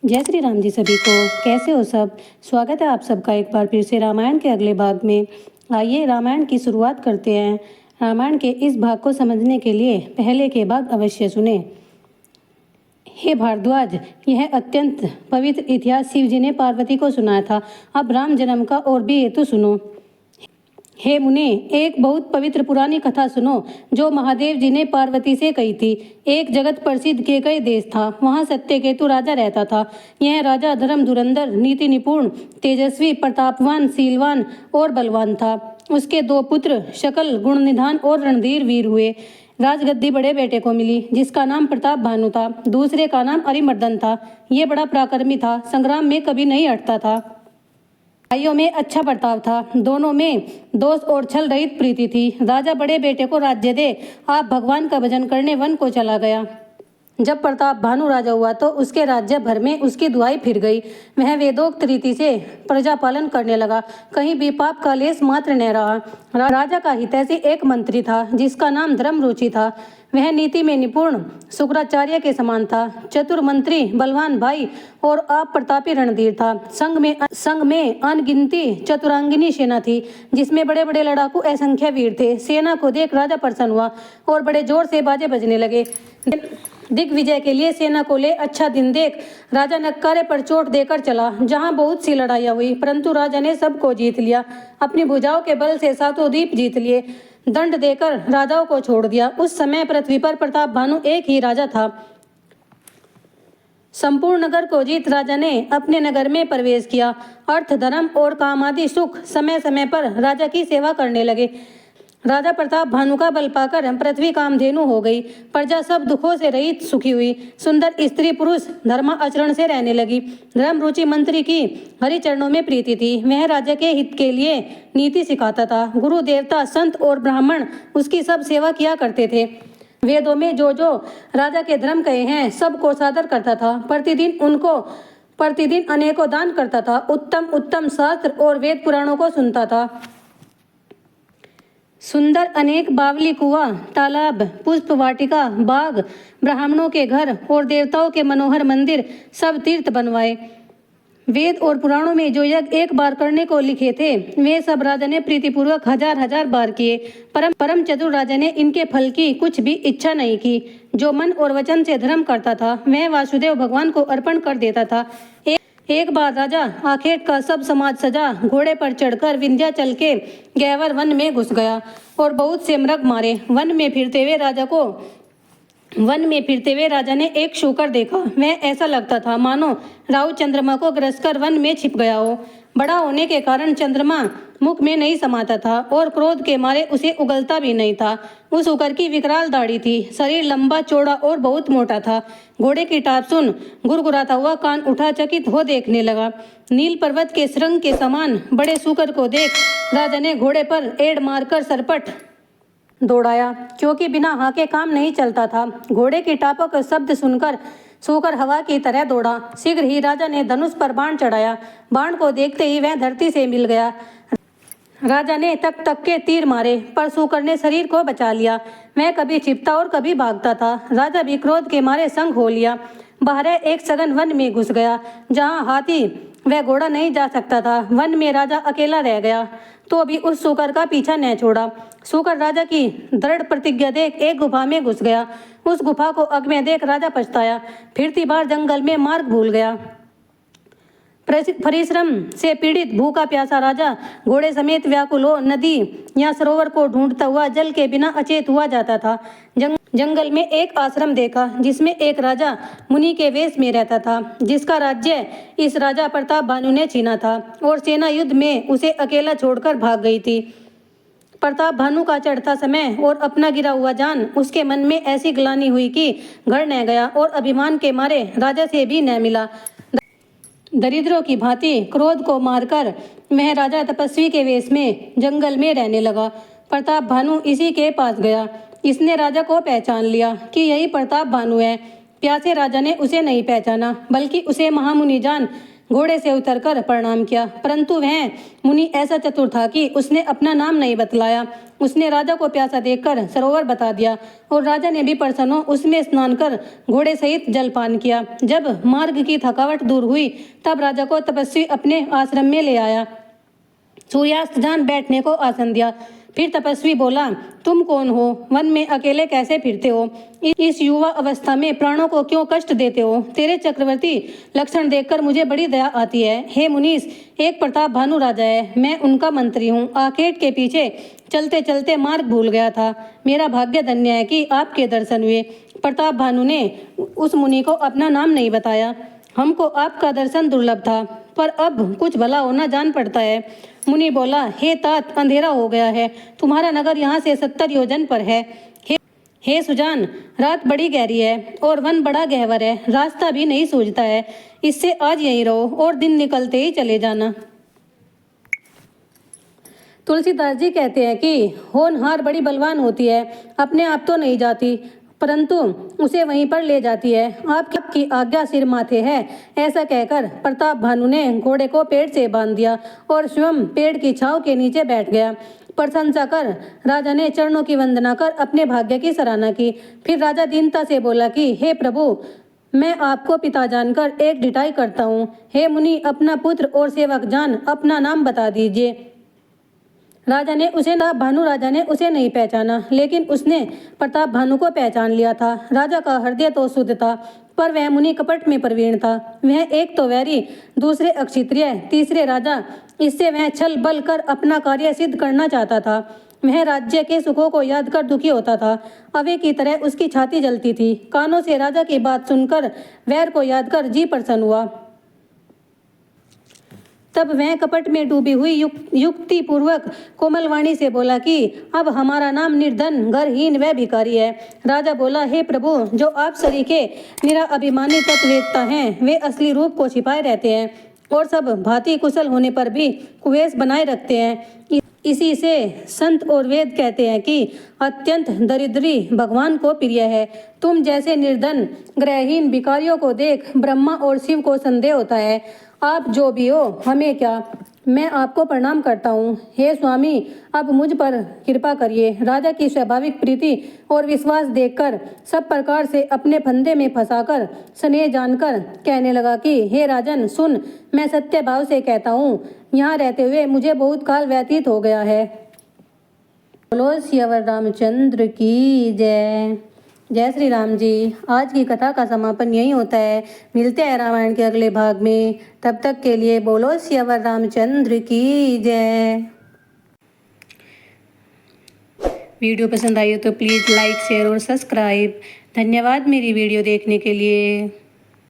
जय श्री राम जी सभी को। कैसे हो सब? स्वागत है आप सबका एक बार फिर से रामायण के अगले भाग में। आइए रामायण की शुरुआत करते हैं। रामायण के इस भाग को समझने के लिए पहले के भाग अवश्य सुने। हे भारद्वाज, यह अत्यंत पवित्र इतिहास शिव जी ने पार्वती को सुनाया था। अब राम जन्म का और भी हेतु सुनो। हे मुने, एक बहुत पवित्र पुरानी कथा सुनो जो महादेव जी ने पार्वती से कही थी। एक जगत प्रसिद्ध केकई देश था। वहाँ सत्यकेतु राजा रहता था। यह राजा धर्म धुरंधर, नीति निपुण, तेजस्वी, प्रतापवान, शीलवान और बलवान था। उसके दो पुत्र शकल, गुणनिधान और रणधीर वीर हुए। राजगद्दी बड़े बेटे को मिली जिसका नाम प्रताप भानु था। दूसरे का नाम अरिमर्दन था। ये बड़ा पराक्रमी था, संग्राम में कभी नहीं हटता था। भाइयों में अच्छा बर्ताव था। दोनों में दोष और छल रहित प्रीति थी। राजा बड़े बेटे को राज्य दे आप भगवान का भजन करने वन को चला गया। जब प्रताप भानु राजा हुआ तो उसके राज्य भर में उसकी दुहाई फिर गई। वह वेदोक्त रीति से प्रजा पालन करने लगा। कहीं भी पाप का लेस मात्र न रहा। राजा का हितैषी एक मंत्री था जिसका नाम धर्मरुचि था। वह नीति में निपुण शुक्राचार्य के समान था। चतुर मंत्री, बलवान भाई और अप्रतापी रणधीर था। संग में अनगिनती चतुरांगिनी सेना थी जिसमें बड़े बड़े लड़ाकू असंख्य वीर थे। सेना को देख राजा प्रसन्न हुआ और बड़े जोर से बाजे बजने लगे। दिग्विजय के लिए सेना को ले अच्छा दिन देख राजा नक्कारे पर चोट देकर चला। जहां बहुत सी लड़ाइयां हुई परंतु राजा ने सबको जीत लिया। अपनी भुजाओं के बल से सातों द्वीप जीत लिए। दंड देकर राजाओं को छोड़ दिया। उस समय पृथ्वी पर प्रताप भानु एक ही राजा था। संपूर्ण नगर को जीत राजा ने अपने नगर में प्रवेश किया। अर्थ, धर्म और काम आदि सुख समय समय पर राजा की सेवा करने लगे। राजा प्रताप भानु का बल पाकर पृथ्वी कामधेनु हो गई। प्रजा सब दुखों से रहित सुखी हुई। सुंदर स्त्री पुरुष धर्माचरण से रहने लगी। धर्मरुचि मंत्री की हरि चरणों में प्रीति थी। वह राजा के हित के लिए नीति सिखाता था। गुरु, देवता, संत और ब्राह्मण उसकी सब सेवा किया करते थे। वेदों में जो जो राजा के धर्म कहे हैं सबको सादर करता था। प्रतिदिन अनेकों दान करता था। उत्तम उत्तम शास्त्र और वेद पुराणों को सुनता था। सुंदर अनेक बावली, कुआं, तालाब, पुष्प वाटिका, बाग, ब्राह्मणों के घर और देवताओं के मनोहर मंदिर सब तीर्थ बनवाए। वेद और पुराणों में जो यज्ञ एक बार करने को लिखे थे वे सब राजा ने प्रीतिपूर्वक हजार हजार बार किए। परम चतुर राजा ने इनके फल की कुछ भी इच्छा नहीं की। जो मन और वचन से धर्म करता था वह वासुदेव भगवान को अर्पण कर देता था। एक बार राजा आखेट का सब समाज सजा घोड़े पर चढ़कर विंध्याचल के गैवर वन में घुस गया और बहुत से मृग मारे। वन में फिरते हुए राजा ने एक शूकर देखा। वह ऐसा लगता था मानो राहु चंद्रमा को ग्रस कर वन में छिप गया हो। बड़ा होने के कारण चंद्रमा मुख में नहीं समाता था और क्रोध के मारे उसे उगलता भी नहीं था। उस शूकर की विकराल दाढ़ी थी। शरीर लंबा चौड़ा और बहुत मोटा था। घोड़े की टाप सुन गुरगुराता हुआ कान उठा चकित हो देखने लगा। नील पर्वत के सुरंग के समान बड़े शूकर को देख राजा ने घोड़े पर एड़ मारकर सरपट दौड़ाया क्योंकि बिना हाके काम नहीं चलता था। घोड़े की टापों शब्द सुनकर शूकर हवा की तरह दौड़ा। शीघ्र ही राजा ने धनुष पर बाण चढ़ाया। बाण को देखते ही वह धरती से मिल गया। राजा ने तक तक के तीर मारे पर शूकर ने शरीर को बचा लिया। वह कभी छिपता और कभी भागता था। राजा भी क्रोध के मारे संग हो लिया। बाहर एक सघन वन में घुस गया जहाँ हाथी वह घोड़ा नहीं जा सकता था। वन में राजा अकेला रह गया तो भी उस शूकर का पीछा न छोड़ा। शूकर राजा की दृढ़ प्रतिज्ञा देख एक गुफा में घुस गया। उस गुफा को अग में देख राजा पछताया। फिरती बार जंगल में मार्ग भूल गया। परिश्रम से पीड़ित भूखा प्यासा राजा घोड़े समेत व्याकुल हो नदी या सरोवर को ढूंढता हुआ जल के बिना अचेत हुआ जाता था। जंगल में एक आश्रम देखा जिसमें एक राजा मुनि के वेश में रहता था जिसका राज्य इस राजा प्रताप भानु ने छीना था और सेना युद्ध में उसे अकेला छोड़कर भाग गई थी। प्रताप भानु का चढ़ता समय और अपना गिरा हुआ जान उसके मन में ऐसी ग्लानि हुई कि घर न गया और अभिमान के मारे राजा से भी न मिला। दरिद्रों की भांति क्रोध को मारकर वह राजा तपस्वी के वेश में जंगल में रहने लगा। प्रताप भानु इसी के पास गया। इसने राजा को पहचान लिया कि यही प्रताप भानु है। प्यासे राजा ने उसे नहीं पहचाना बल्कि उसे महामुनि जान घोड़े से उतरकर प्रणाम किया, परंतु वह मुनि ऐसा चतुर था कि उसने अपना नाम नहीं बतलाया। उसने राजा को प्यासा देखकर सरोवर बता दिया और राजा ने भी प्रसन्न हो उसमें स्नान कर घोड़े सहित जलपान किया। जब मार्ग की थकावट दूर हुई तब राजा को तपस्वी अपने आश्रम में ले आया। सूर्यास्त जान बैठने को आसन दिया। फिर तपस्वी बोला, तुम कौन हो? वन में अकेले कैसे फिरते हो? इस युवा अवस्था में प्राणों को क्यों कष्ट देते हो? तेरे चक्रवर्ती लक्षण देखकर मुझे बड़ी दया आती है। हे मुनीश, एक प्रताप भानु राजा है, मैं उनका मंत्री हूँ। आखेट के पीछे चलते चलते मार्ग भूल गया था। मेरा भाग्य धन्य है कि आपके दर्शन हुए। प्रताप भानु ने उस मुनि को अपना नाम नहीं बताया। हमको आपका दर्शन दुर्लभ था, पर अब कुछ भला होना जान पड़ता है। मुनि बोला, हे तात, अंधेरा हो गया है। तुम्हारा नगर यहाँ से 70 योजन पर है। हे सुजान, रात बड़ी गहरी है और वन बड़ा गहवर है, रास्ता भी नहीं सूझता है। इससे आज यहीं रहो और दिन निकलते ही चले जाना। तुलसीदास जी कहते हैं कि होनहार बड़ी बलवान होती है, अपने आप तो नहीं जाती, परंतु उसे वहीं पर ले जाती है। आपकी आज्ञा सिर माथे है। ऐसा कहकर प्रताप भानु ने घोड़े को पेड़ से बांध दिया और स्वयं पेड़ की छांव के नीचे बैठ गया। प्रशंसा कर राजा ने चरणों की वंदना कर अपने भाग्य की सराहना की। फिर राजा दीनता से बोला कि हे प्रभु, मैं आपको पिता जानकर एक ढिठाई करता हूँ। हे मुनि, अपना पुत्र और सेवक जान अपना नाम बता दीजिए। भानु राजा ने उसे नहीं पहचाना, लेकिन उसने प्रताप भानु को पहचान लिया था। राजा का हृदय तो शुद्ध था, पर वह मुनि कपट में प्रवीण था। वह एक तो वैरी, दूसरे अक्षत्रिय, तीसरे राजा। इससे वह छल बल कर अपना कार्य सिद्ध करना चाहता था। वह राज्य के सुखों को याद कर दुखी होता था। अवे की तरह उसकी छाती जलती थी। कानों से राजा की बात सुनकर वैर को याद कर जी प्रसन्न हुआ। तब वह कपट में डूबी हुई युक्ति पूर्वक कोमल वाणी से बोला कि अब हमारा नाम निर्धन, घरहीन व भिखारी है। राजा बोला, हे प्रभु, जो आप सरीखे निरा अभिमानी तत्ववेत्ता हैं, वे असली रूप को छिपाए रहते हैं और सब भांति कुशल होने पर भी कुवेश बनाए रखते हैं। इसी से संत और वेद कहते हैं कि अत्यंत दरिद्री भगवान को प्रिय है। तुम जैसे निर्धन गृहहीन भिखारियों को देख ब्रह्मा और शिव को संदेह होता है। आप जो भी हो, हमें क्या, मैं आपको प्रणाम करता हूँ। हे स्वामी, अब मुझ पर कृपा करिए। राजा की स्वाभाविक प्रीति और विश्वास देखकर सब प्रकार से अपने फंदे में फंसाकर स्नेह जानकर कहने लगा कि हे राजन, सुन, मैं सत्य भाव से कहता हूँ, यहाँ रहते हुए मुझे बहुत काल व्यतीत हो गया है। बोलो सियावर रामचंद्र की जय। जय श्री राम जी। आज की कथा का समापन यही होता है। मिलते हैं रामायण के अगले भाग में। तब तक के लिए बोलो सियावर रामचंद्र की जय। वीडियो पसंद आई हो तो प्लीज़ लाइक, शेयर और सब्सक्राइब। धन्यवाद मेरी वीडियो देखने के लिए।